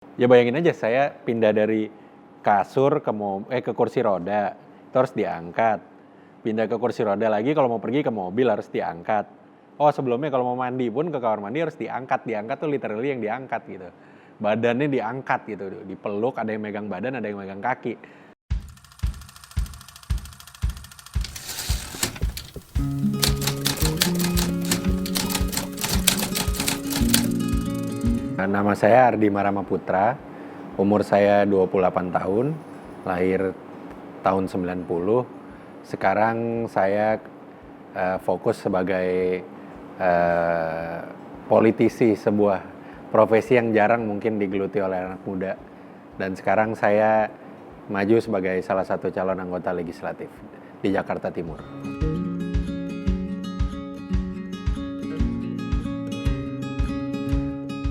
Ya bayangin aja saya pindah dari kasur ke kursi roda, itu harus diangkat. Pindah ke kursi roda lagi kalau mau pergi ke mobil harus diangkat. Oh sebelumnya kalau mau mandi pun ke kamar mandi harus diangkat. Diangkat tuh literally yang diangkat gitu. Badannya diangkat gitu, dipeluk, ada yang megang badan, ada yang megang kaki. Nama saya Ardi Marama Putra, umur saya 28 tahun, lahir tahun 90. Sekarang saya fokus sebagai politisi, sebuah profesi yang jarang mungkin digeluti oleh anak muda. Dan sekarang saya maju sebagai salah satu calon anggota legislatif di Jakarta Timur.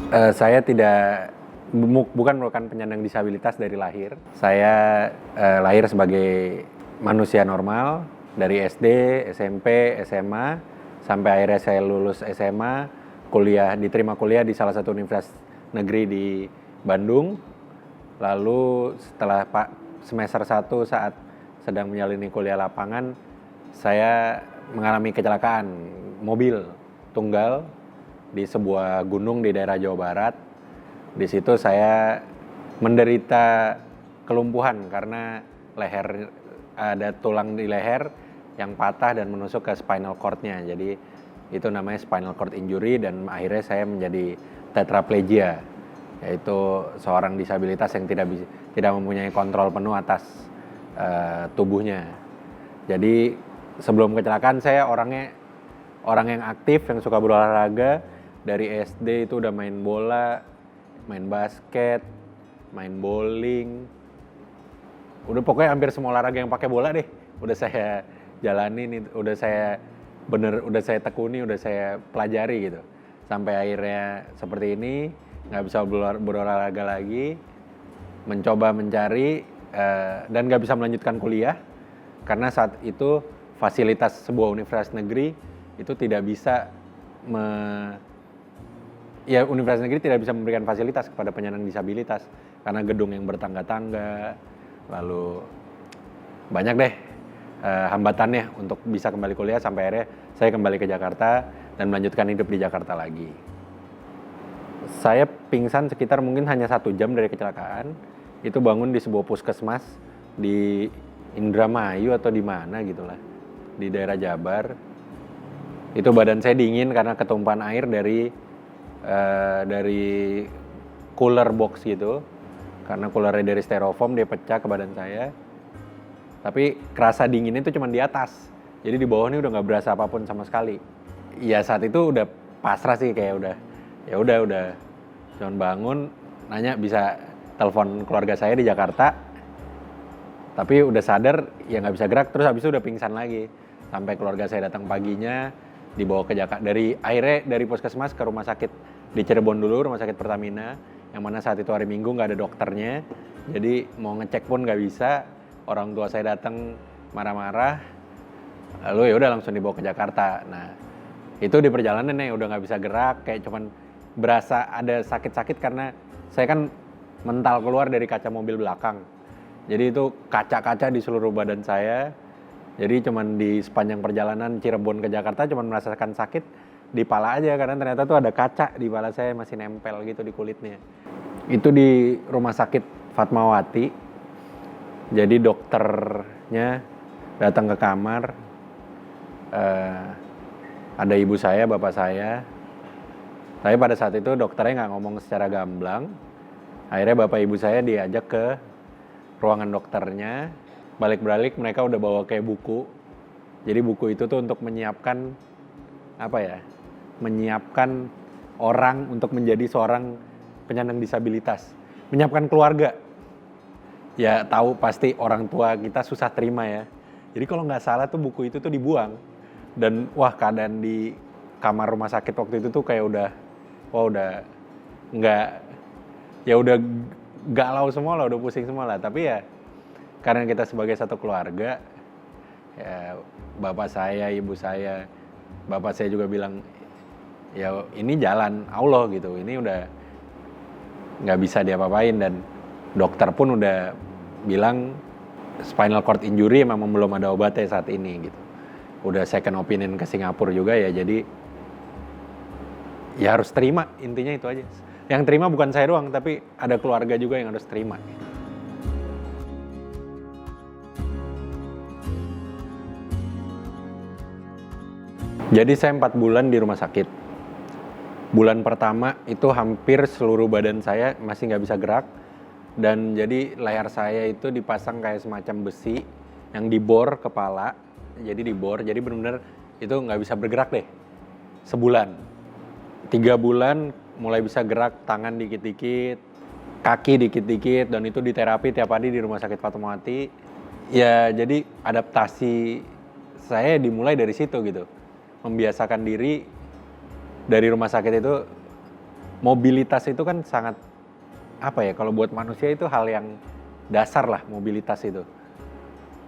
Saya bukan merupakan penyandang disabilitas dari lahir. Saya lahir sebagai manusia normal dari SD, SMP, SMA, sampai akhirnya saya lulus SMA, diterima kuliah di salah satu universitas negeri di Bandung. Lalu setelah semester 1 saat sedang menjalani kuliah lapangan, saya mengalami kecelakaan mobil tunggal di sebuah gunung di daerah Jawa Barat. Di situ saya menderita kelumpuhan karena ada tulang di leher yang patah dan menusuk ke spinal cord-nya. Jadi itu namanya spinal cord injury dan akhirnya saya menjadi tetraplegia, yaitu seorang disabilitas yang tidak mempunyai kontrol penuh atas tubuhnya. Jadi sebelum kecelakaan saya orang yang aktif, yang suka berolahraga. Dari SD itu udah main bola, main basket, main bowling. Udah pokoknya hampir semua olahraga yang pakai bola deh. Udah saya jalanin, udah saya tekuni, udah saya pelajari gitu. Sampai akhirnya seperti ini, nggak bisa berolahraga lagi, mencoba mencari dan nggak bisa melanjutkan kuliah karena saat itu fasilitas sebuah universitas negeri itu tidak bisa universitas negeri tidak bisa memberikan fasilitas kepada penyandang disabilitas karena gedung yang bertangga-tangga, lalu banyak deh hambatannya untuk bisa kembali kuliah. Sampai akhirnya saya kembali ke Jakarta dan melanjutkan hidup di Jakarta lagi. Saya pingsan sekitar mungkin hanya 1 jam dari kecelakaan. Itu bangun di sebuah puskesmas di Indramayu atau di mana gitulah, di daerah Jabar. Itu badan saya dingin karena ketumpahan air dari cooler box gitu. Karena coolernya dari styrofoam, dia pecah ke badan saya. Tapi kerasa dinginnya itu cuma di atas. Jadi di bawah ini udah nggak berasa apapun sama sekali. Ya saat itu udah pasrah sih, kayak udah cuman bangun, nanya bisa telepon keluarga saya di Jakarta. Tapi udah sadar ya nggak bisa gerak, terus habis itu udah pingsan lagi. Sampai keluarga saya datang paginya, dibawa ke Jakarta. Dari puskesmas ke rumah sakit di Cirebon dulu, rumah sakit Pertamina, yang mana saat itu hari Minggu nggak ada dokternya, jadi mau ngecek pun nggak bisa. Orang tua saya datang marah-marah, lalu ya udah langsung dibawa ke Jakarta. Nah itu di perjalanan nih udah nggak bisa gerak, kayak cuman berasa ada sakit-sakit karena saya kan mental keluar dari kaca mobil belakang, jadi itu kaca-kaca di seluruh badan saya. Jadi cuman di sepanjang perjalanan Cirebon ke Jakarta cuman merasakan sakit di pala aja karena ternyata tuh ada kaca di pala saya, masih nempel gitu di kulitnya. Itu di rumah sakit Fatmawati. Jadi dokternya datang ke kamar, ada ibu saya, bapak saya. Tapi pada saat itu dokternya nggak ngomong secara gamblang. Akhirnya bapak ibu saya diajak ke ruangan dokternya. Balik-balik mereka udah bawa kayak buku. Jadi buku itu tuh untuk menyiapkan menyiapkan orang untuk menjadi seorang penyandang disabilitas, menyiapkan keluarga. Ya tahu pasti orang tua kita susah terima ya. Jadi kalau nggak salah tuh buku itu tuh dibuang. Dan keadaan di kamar rumah sakit waktu itu tuh kayak udah galau semua lah, udah pusing semua lah. Tapi ya karena kita sebagai satu keluarga, ya bapak saya, ibu saya, bapak saya juga bilang, ya ini jalan Allah gitu, ini udah nggak bisa diapa-apain, dan dokter pun udah bilang spinal cord injury memang belum ada obatnya saat ini gitu. Udah second opinion ke Singapura juga ya, jadi ya harus terima, intinya itu aja. Yang terima bukan saya doang, tapi ada keluarga juga yang harus terima. Jadi saya 4 bulan di rumah sakit. Bulan pertama itu hampir seluruh badan saya masih nggak bisa gerak. Dan jadi layar saya itu dipasang kayak semacam besi yang dibor kepala. Jadi dibor, jadi benar-benar itu nggak bisa bergerak deh. Sebulan. 3 bulan mulai bisa gerak, tangan dikit-dikit, kaki dikit-dikit, dan itu diterapi tiap hari di Rumah Sakit Fatmawati. Ya jadi adaptasi saya dimulai dari situ gitu. Membiasakan diri dari rumah sakit itu. Mobilitas itu kan sangat, apa ya, kalau buat manusia itu hal yang dasar lah, mobilitas itu.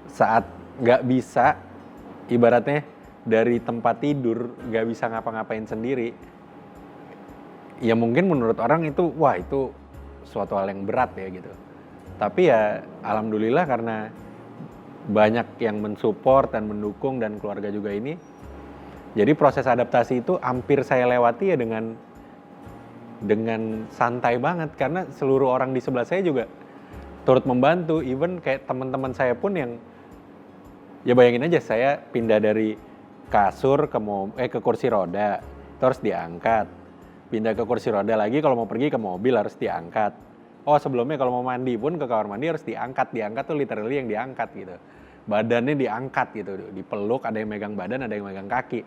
Saat nggak bisa, ibaratnya dari tempat tidur nggak bisa ngapa-ngapain sendiri, ya mungkin menurut orang itu, wah itu suatu hal yang berat ya gitu. Tapi ya alhamdulillah karena banyak yang mensupport dan mendukung, dan keluarga juga ini, jadi proses adaptasi itu hampir saya lewati ya dengan santai banget, karena seluruh orang di sebelah saya juga turut membantu. Even kayak teman-teman saya pun yang, ya bayangin aja, saya pindah dari kasur ke kursi roda, terus diangkat. Pindah ke kursi roda lagi, kalau mau pergi ke mobil harus diangkat. Oh sebelumnya kalau mau mandi pun ke kamar mandi harus diangkat. Diangkat tuh literally yang diangkat gitu. Badannya diangkat gitu, dipeluk, ada yang megang badan, ada yang megang kaki.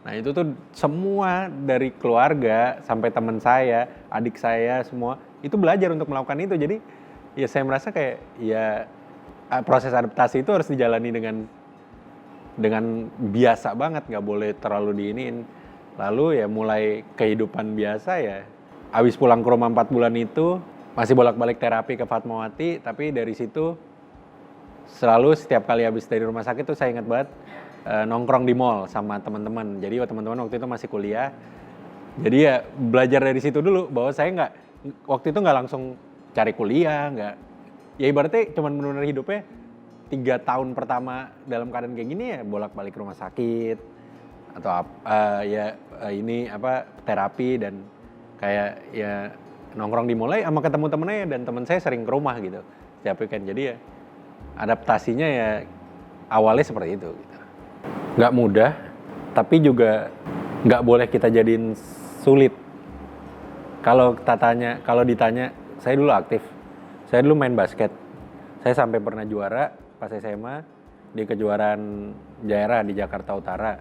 Nah itu tuh semua dari keluarga sampai teman saya, adik saya, semua itu belajar untuk melakukan itu. Jadi ya saya merasa kayak ya proses adaptasi itu harus dijalani dengan biasa banget, nggak boleh terlalu diiniin. Lalu ya mulai kehidupan biasa ya. Habis pulang ke rumah 4 bulan itu masih bolak-balik terapi ke Fatmawati, tapi dari situ selalu setiap kali habis dari rumah sakit tuh saya ingat banget nongkrong di mall sama teman-teman. Jadi teman-teman waktu itu masih kuliah. Jadi ya belajar dari situ dulu, bahwa saya waktu itu nggak langsung cari kuliah, nggak. Ya ibaratnya cuman benar-benar hidupnya 3 tahun pertama dalam keadaan kayak gini ya bolak-balik rumah sakit atau terapi, dan kayak ya nongkrong di mall sama ketemu temennya, dan teman saya sering ke rumah gitu setiap weekend. Jadi ya adaptasinya ya awalnya seperti itu gitu. Nggak mudah, tapi juga nggak boleh kita jadiin sulit. Kalau ditanya, saya dulu aktif, saya dulu main basket, saya sampai pernah juara pas SMA di kejuaraan daerah di Jakarta Utara.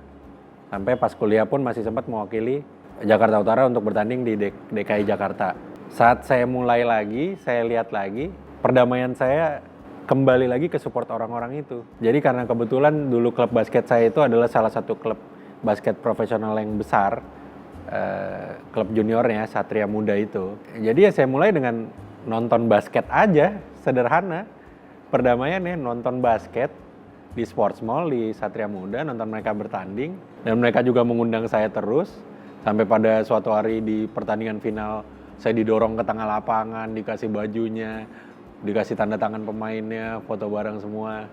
Sampai pas kuliah pun masih sempat mewakili Jakarta Utara untuk bertanding di DKI Jakarta. Saat saya mulai lagi, saya lihat lagi, perdamaian saya kembali lagi ke support orang-orang itu. Jadi karena kebetulan dulu klub basket saya itu adalah salah satu klub basket profesional yang besar, klub juniornya Satria Muda itu. Jadi ya saya mulai dengan nonton basket aja, sederhana. Perdamaiannya nonton basket di Sports Mall di Satria Muda, nonton mereka bertanding, dan mereka juga mengundang saya terus. Sampai pada suatu hari di pertandingan final, saya didorong ke tengah lapangan, dikasih bajunya, dikasih tanda tangan pemainnya, foto bareng semua.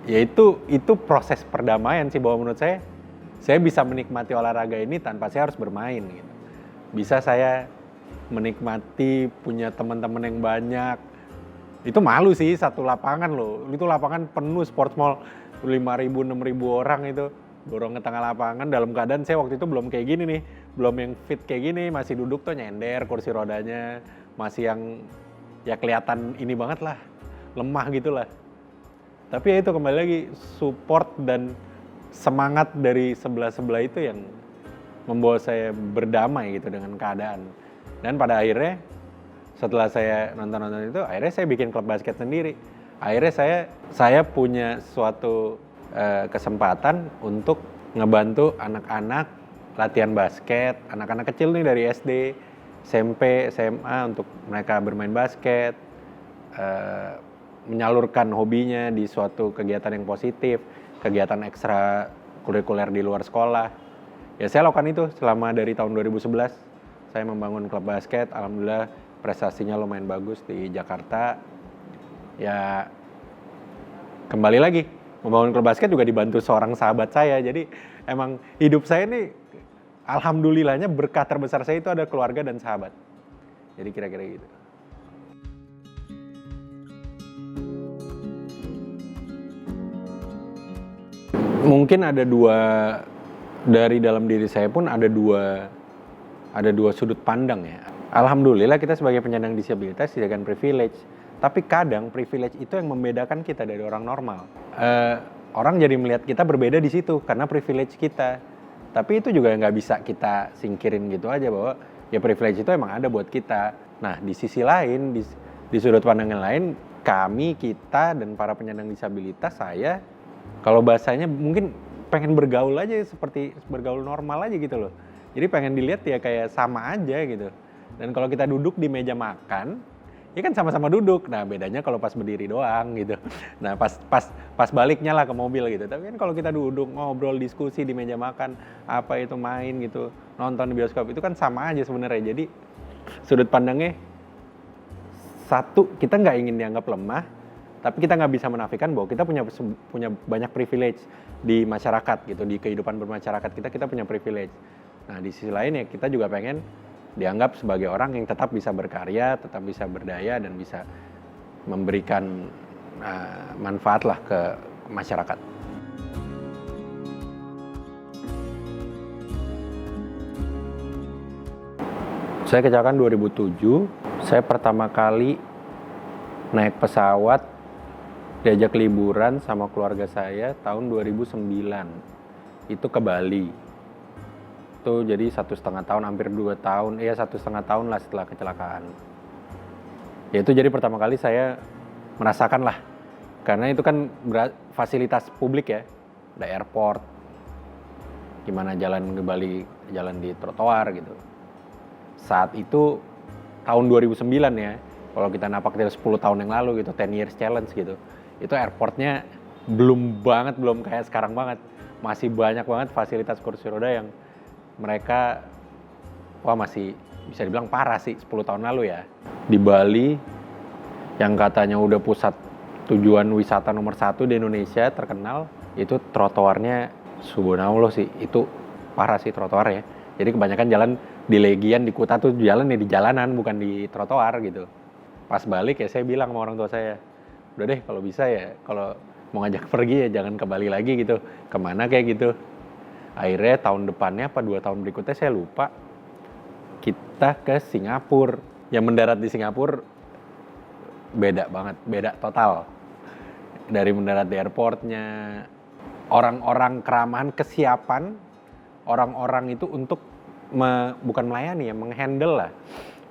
Ya itu proses perdamaian sih, bahwa menurut saya bisa menikmati olahraga ini tanpa saya harus bermain gitu. Bisa saya menikmati punya teman-teman yang banyak. Itu malu sih, satu lapangan loh. Itu lapangan penuh, Sports Mall 5.000 6.000 orang itu dorong ke tengah lapangan, dalam keadaan saya waktu itu belum kayak gini nih, belum yang fit kayak gini, masih duduk tuh nyender kursi rodanya, masih yang ya kelihatan ini banget lah, lemah gitulah. Tapi ya itu kembali lagi support dan semangat dari sebelah-sebelah itu yang membawa saya berdamai gitu dengan keadaan. Dan pada akhirnya setelah saya nonton itu, akhirnya saya bikin klub basket sendiri. Akhirnya saya punya suatu kesempatan untuk ngebantu anak-anak latihan basket, anak-anak kecil nih dari SD, SMP, SMA, untuk mereka bermain basket, menyalurkan hobinya di suatu kegiatan yang positif, kegiatan ekstra kurikuler di luar sekolah. Ya saya lakukan itu selama dari tahun 2011. Saya membangun klub basket, alhamdulillah prestasinya lumayan bagus di Jakarta. Ya kembali lagi, membangun klub basket juga dibantu seorang sahabat saya. Jadi emang hidup saya ini alhamdulillahnya berkah terbesar saya itu ada keluarga dan sahabat. Jadi kira-kira gitu. Mungkin ada dua, dari dalam diri saya pun ada dua sudut pandang ya. Alhamdulillah kita sebagai penyandang disabilitas disediakan privilege. Tapi kadang privilege itu yang membedakan kita dari orang normal. Orang jadi melihat kita berbeda di situ karena privilege kita. Tapi itu juga nggak bisa kita singkirin gitu aja bahwa ya privilege itu emang ada buat kita. Nah di sisi lain, di sudut pandang yang lain, kita dan para penyandang disabilitas, saya kalau bahasanya mungkin pengen bergaul aja seperti bergaul normal aja gitu loh. Jadi pengen dilihat ya kayak sama aja gitu. Dan kalau kita duduk di meja makan, ya kan sama-sama duduk. Nah bedanya kalau pas berdiri doang gitu. Nah pas baliknya lah ke mobil gitu. Tapi kan kalau kita duduk ngobrol diskusi di meja makan, apa itu main gitu, nonton di bioskop, itu kan sama aja sebenarnya. Jadi sudut pandangnya satu, kita nggak ingin dianggap lemah, tapi kita nggak bisa menafikan bahwa kita punya banyak privilege di masyarakat gitu, di kehidupan bermasyarakat kita punya privilege. Nah di sisi lain ya kita juga pengen dianggap sebagai orang yang tetap bisa berkarya, tetap bisa berdaya dan bisa memberikan manfaat lah ke masyarakat. Saya kecelakaan 2007, saya pertama kali naik pesawat diajak liburan sama keluarga saya tahun 2009. Itu ke Bali. Itu jadi 1,5 tahun, hampir 2 tahun, 1,5 tahun lah setelah kecelakaan. Ya itu jadi pertama kali saya merasakan lah. Karena itu kan fasilitas publik ya, ada airport. Gimana jalan ke Bali, jalan di trotoar gitu. Saat itu tahun 2009 ya, kalau kita napak dari 10 tahun yang lalu gitu, 10 years challenge gitu. Itu airportnya belum kayak sekarang banget. Masih banyak banget fasilitas kursi roda yang mereka masih bisa dibilang parah sih 10 tahun lalu ya. Di Bali yang katanya udah pusat tujuan wisata nomor 1 di Indonesia terkenal, itu trotoarnya subhanallah sih, itu parah sih trotoarnya. Jadi kebanyakan jalan di Legian, di Kuta tuh jalan di jalanan bukan di trotoar gitu. Pas balik ya saya bilang sama orang tua saya, udah deh kalau bisa ya, kalau mau ngajak pergi ya jangan ke Bali lagi gitu. Kemana kayak gitu. Akhirnya tahun depannya 2 tahun berikutnya saya lupa, kita ke Singapura. Yang mendarat di Singapura beda banget, beda total. Dari mendarat di airportnya, orang-orang keramahan, kesiapan orang-orang itu untuk bukan melayani ya, menghandle lah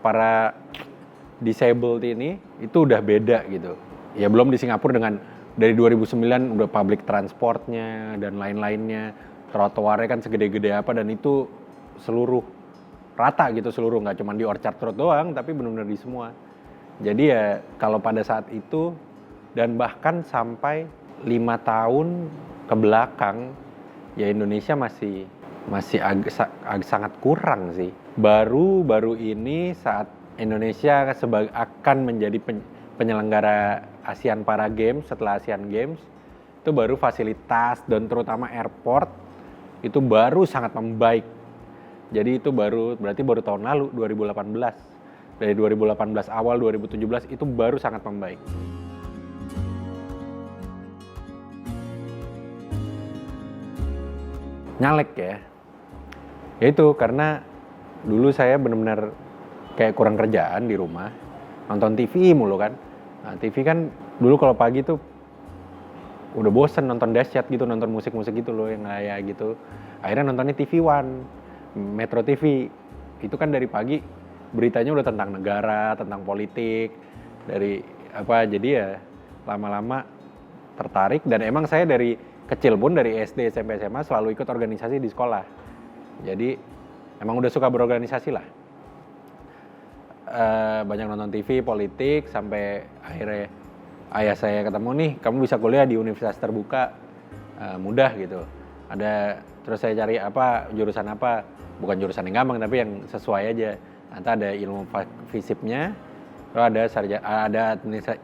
para disabled ini itu udah beda gitu. Ya belum di Singapura dengan dari 2009 udah public transportnya dan lain-lainnya, trotoarnya kan segede-gede apa, dan itu seluruh rata gitu, seluruh, nggak cuma di Orchard Road doang tapi benar-benar di semua. Jadi ya kalau pada saat itu dan bahkan sampai 5 tahun ke belakang ya Indonesia masih sangat kurang sih. Baru ini saat Indonesia akan menjadi penyelenggara ASEAN Para Games, setelah ASEAN Games itu baru fasilitas dan terutama airport itu baru sangat membaik. Jadi itu berarti baru tahun lalu 2018. Dari 2018 awal 2017 itu baru sangat membaik. Nyalek ya. Ya itu karena dulu saya benar-benar kayak kurang kerjaan di rumah, nonton TV mulu kan. Nah TV kan dulu kalau pagi tuh udah bosen nonton dahsyat gitu, nonton musik-musik gitu loh yang kayak gitu. Akhirnya nontonnya TV One, Metro TV. Itu kan dari pagi beritanya udah tentang negara, tentang politik, dari apa, jadi ya lama-lama tertarik. Dan emang saya dari kecil pun, dari SD, SMP, SMA selalu ikut organisasi di sekolah. Jadi emang udah suka berorganisasi lah. Banyak nonton TV, politik, sampai akhirnya ayah saya ketemu nih, kamu bisa kuliah di universitas terbuka, mudah gitu. Terus saya cari jurusan apa, bukan jurusan yang gampang tapi yang sesuai aja. atau ada ilmu FISIP-nya, lalu ada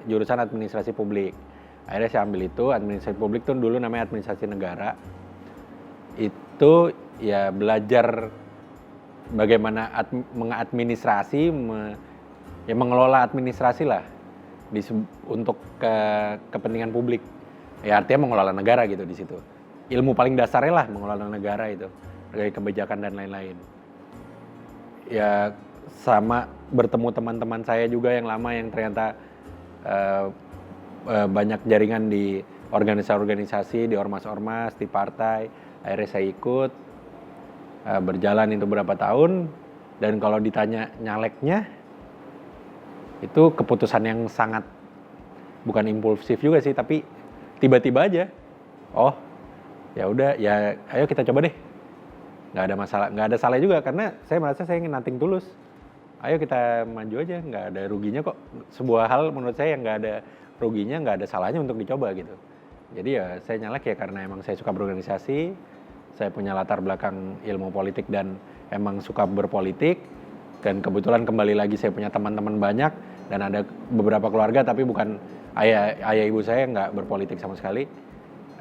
jurusan administrasi publik. Akhirnya saya ambil itu. Administrasi publik tuh dulu namanya administrasi negara. Itu ya belajar bagaimana mengadministrasi, mengelola administrasi lah untuk kepentingan publik. Ya artinya mengelola negara gitu di situ. Ilmu paling dasarnya lah mengelola negara itu, dari kebijakan dan lain-lain. Ya sama bertemu teman-teman saya juga yang lama yang ternyata banyak jaringan di organisasi-organisasi, di ormas-ormas, di partai. Akhirnya saya ikut, berjalan itu berapa tahun, dan kalau ditanya nyaleknya, itu keputusan yang sangat, bukan impulsif juga sih, tapi tiba-tiba aja. Oh, ya udah, ya ayo kita coba deh. Nggak ada masalah, nggak ada salah juga, karena saya merasa saya ingin nothing tulus. Ayo kita maju aja, nggak ada ruginya kok. Sebuah hal menurut saya yang nggak ada ruginya, nggak ada salahnya untuk dicoba gitu. Jadi ya saya nyalek ya karena emang saya suka berorganisasi, saya punya latar belakang ilmu politik dan emang suka berpolitik, dan kebetulan kembali lagi saya punya teman-teman banyak, dan ada beberapa keluarga tapi bukan ayah ibu saya nggak berpolitik sama sekali.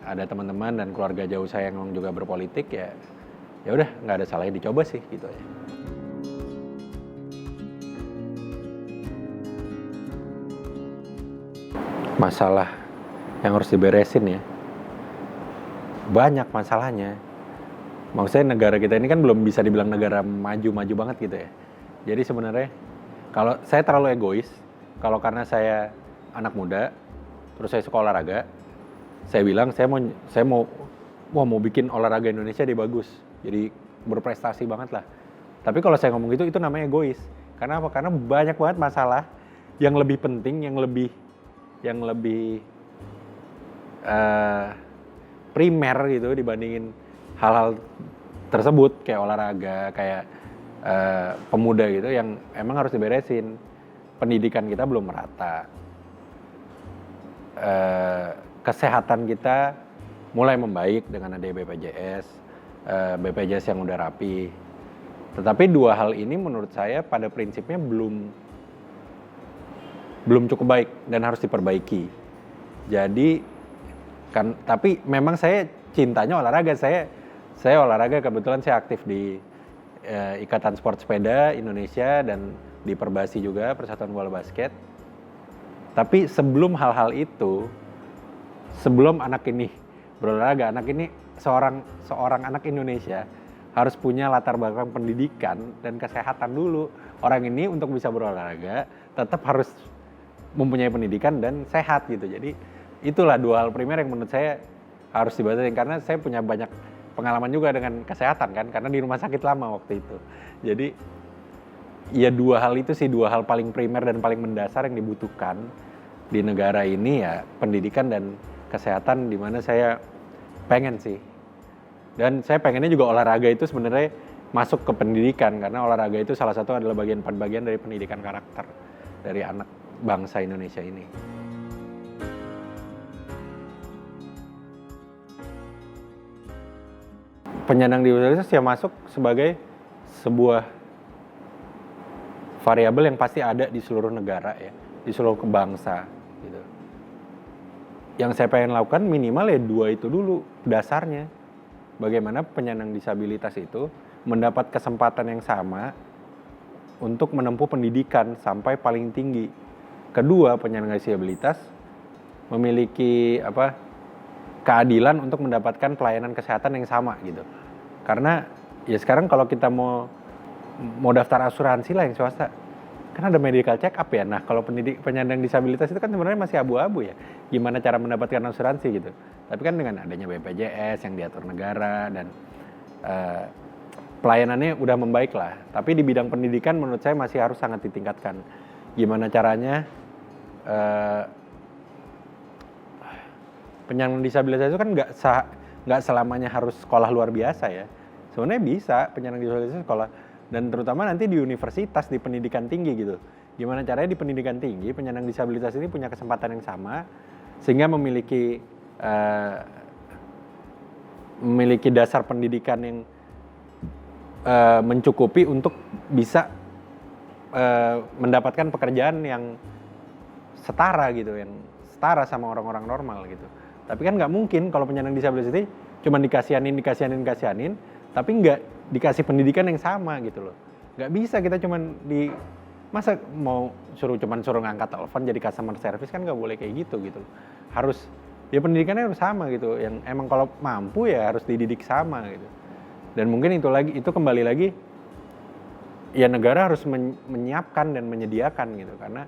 Ada teman-teman dan keluarga jauh saya yang juga berpolitik, ya udah nggak ada salahnya dicoba sih gitu aja. Masalah yang harus diberesin ya, banyak masalahnya. Maksudnya negara kita ini kan belum bisa dibilang negara maju-maju banget gitu ya. Jadi sebenarnya kalau saya terlalu egois, kalau karena saya anak muda, terus saya suka olahraga, saya bilang saya mau bikin olahraga Indonesia dia bagus, jadi berprestasi banget lah. Tapi kalau saya ngomong gitu, itu namanya egois. Karena apa? Karena banyak banget masalah yang lebih penting, yang lebih primer gitu dibandingin hal-hal tersebut, kayak olahraga, kayak pemuda gitu, yang emang harus diberesin. Pendidikan kita belum merata, kesehatan kita mulai membaik dengan ada BPJS yang udah rapi. Tetapi dua hal ini menurut saya pada prinsipnya belum cukup baik dan harus diperbaiki. Jadi kan, tapi memang saya cintanya olahraga. Saya olahraga, kebetulan saya aktif di Ikatan Sport Sepeda Indonesia dan di Perbasi juga, Persatuan Bola Basket. Tapi sebelum hal-hal itu, sebelum anak ini berolahraga, seorang anak Indonesia harus punya latar belakang pendidikan dan kesehatan dulu. Orang ini untuk bisa berolahraga tetap harus mempunyai pendidikan dan sehat gitu. Jadi itulah dua hal primer yang menurut saya harus dibatasin, karena saya punya banyak pengalaman juga dengan kesehatan kan, karena di rumah sakit lama waktu itu. Jadi ya dua hal itu sih, dua hal paling primer dan paling mendasar yang dibutuhkan di negara ini, ya pendidikan dan kesehatan, di mana saya pengen sih. Dan saya pengennya juga olahraga itu sebenarnya masuk ke pendidikan, karena olahraga itu salah satu adalah bagian dari pendidikan karakter dari anak bangsa Indonesia ini. Penyandang disabilitas ya masuk sebagai sebuah variabel yang pasti ada di seluruh negara ya, di seluruh bangsa gitu. Yang saya pengen lakukan minimal ya dua itu dulu dasarnya. Bagaimana penyandang disabilitas itu mendapat kesempatan yang sama untuk menempuh pendidikan sampai paling tinggi. Kedua, penyandang disabilitas memiliki keadilan untuk mendapatkan pelayanan kesehatan yang sama gitu. Karena ya sekarang kalau kita mau daftar asuransi lah yang swasta, kan ada medical check up ya. Nah kalau penyandang disabilitas itu kan sebenarnya masih abu-abu ya, gimana cara mendapatkan asuransi gitu. Tapi kan dengan adanya BPJS yang diatur negara dan pelayanannya udah membaik lah. Tapi di bidang pendidikan menurut saya masih harus sangat ditingkatkan. Gimana caranya penyandang disabilitas itu kan nggak selamanya harus sekolah luar biasa ya. Sebenarnya bisa penyandang disabilitas sekolah, dan terutama nanti di universitas, di pendidikan tinggi gitu. Gimana caranya di pendidikan tinggi penyandang disabilitas ini punya kesempatan yang sama, sehingga memiliki dasar pendidikan yang mencukupi untuk bisa mendapatkan pekerjaan yang setara gitu, yang setara sama orang-orang normal gitu. Tapi kan nggak mungkin kalau penyandang disabilitas itu cuma dikasihanin, tapi nggak dikasih pendidikan yang sama gitu loh. Nggak bisa kita masa mau suruh ngangkat telepon jadi customer service, kan nggak boleh kayak gitu loh. Harus, ya pendidikannya harus sama gitu. Yang emang kalau mampu ya harus dididik sama gitu. Dan mungkin itu kembali lagi, ya negara harus menyiapkan dan menyediakan gitu, karena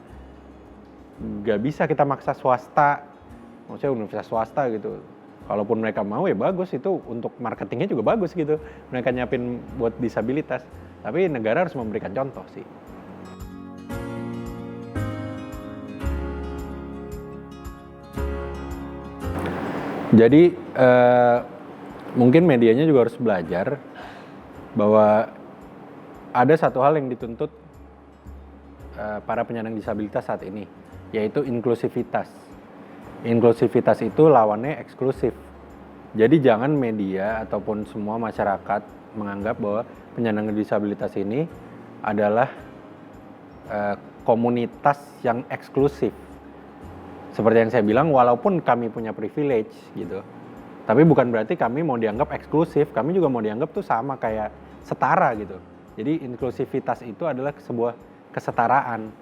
nggak bisa kita maksa swasta, maksudnya universitas swasta gitu. Kalaupun mereka mau ya bagus, itu untuk marketingnya juga bagus gitu, mereka nyiapin buat disabilitas. Tapi negara harus memberikan contoh sih. Jadi mungkin medianya juga harus belajar bahwa ada satu hal yang dituntut para penyandang disabilitas saat ini, yaitu inklusivitas. Inklusivitas itu lawannya eksklusif. Jadi jangan media ataupun semua masyarakat menganggap bahwa penyandang disabilitas ini adalah komunitas yang eksklusif. Seperti yang saya bilang, walaupun kami punya privilege gitu, tapi bukan berarti kami mau dianggap eksklusif. Kami juga mau dianggap tuh sama, kayak setara gitu. Jadi inklusivitas itu adalah sebuah kesetaraan.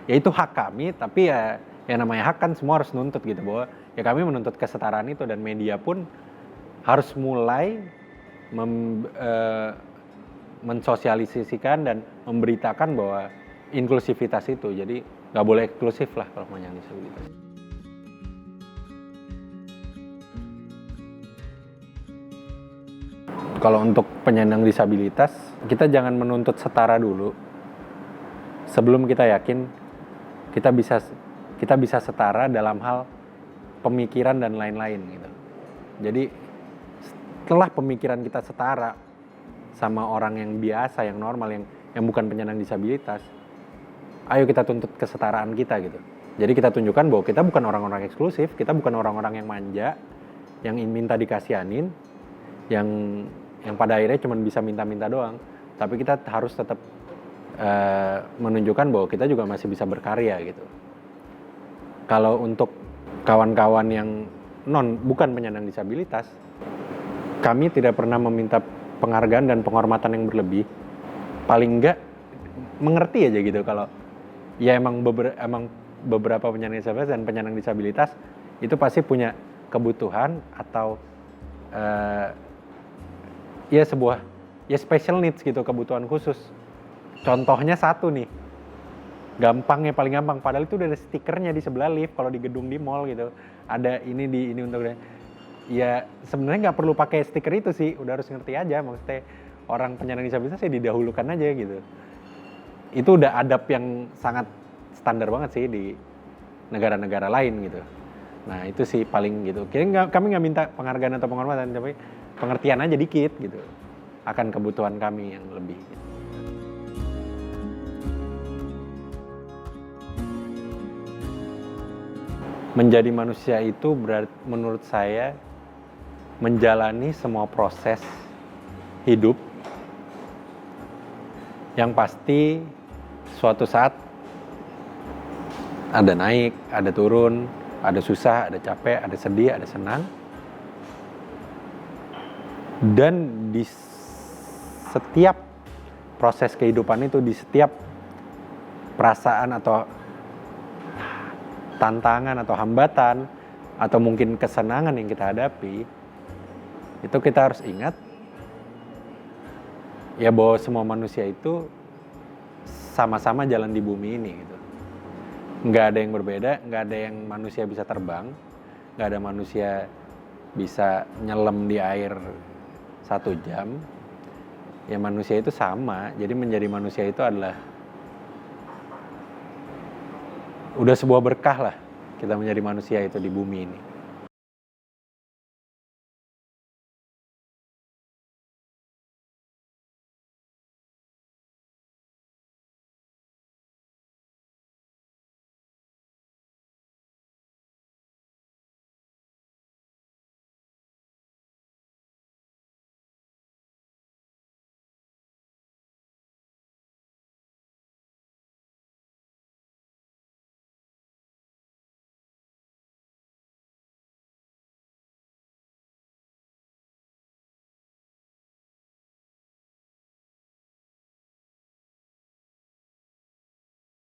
Ya itu hak kami, tapi ya yang namanya hak kan semua harus nuntut gitu, bahwa ya kami menuntut kesetaraan itu, dan media pun harus mulai mensosialisasikan dan memberitakan bahwa inklusivitas itu. Jadi nggak boleh eksklusif lah kalau penyandang disabilitas. Kalau untuk penyandang disabilitas, kita jangan menuntut setara dulu sebelum kita yakin kita bisa setara dalam hal pemikiran dan lain-lain gitu. Jadi setelah pemikiran kita setara sama orang yang biasa, yang normal, yang bukan penyandang disabilitas, ayo kita tuntut kesetaraan kita gitu. Jadi kita tunjukkan bahwa kita bukan orang-orang eksklusif, kita bukan orang-orang yang manja, yang minta dikasihanin, yang pada akhirnya cuma bisa minta-minta doang. Tapi kita harus tetap menunjukkan bahwa kita juga masih bisa berkarya gitu. Kalau untuk kawan-kawan yang bukan penyandang disabilitas, kami tidak pernah meminta penghargaan dan penghormatan yang berlebih. Paling enggak mengerti aja gitu, kalau ya emang beberapa penyandang disabilitas dan penyandang disabilitas itu pasti punya kebutuhan atau ya special needs gitu, kebutuhan khusus. Contohnya satu nih, paling gampang, padahal itu udah ada stikernya di sebelah lift kalau di gedung di mall gitu. Ada ini untuk, ya sebenarnya nggak perlu pakai stiker itu sih, udah harus ngerti aja, maksudnya orang penyandang disabilitas ya didahulukan aja gitu. Itu udah adab yang sangat standar banget sih di negara-negara lain gitu. Nah itu sih paling gitu. Kami nggak minta penghargaan atau penghormatan, tapi pengertian aja dikit gitu akan kebutuhan kami yang lebih gitu. Menjadi manusia itu menurut saya menjalani semua proses hidup yang pasti suatu saat ada naik, ada turun, ada susah, ada capek, ada sedih, ada senang. Dan di setiap proses kehidupan itu, di setiap perasaan atau tantangan atau hambatan atau mungkin kesenangan yang kita hadapi, itu kita harus ingat ya bahwa semua manusia itu sama-sama jalan di bumi ini gitu. Nggak ada yang berbeda, nggak ada yang manusia bisa terbang, nggak ada manusia bisa nyelam di air 1 jam. Ya manusia itu sama, jadi menjadi manusia itu adalah udah sebuah berkah lah kita menjadi manusia itu di bumi ini.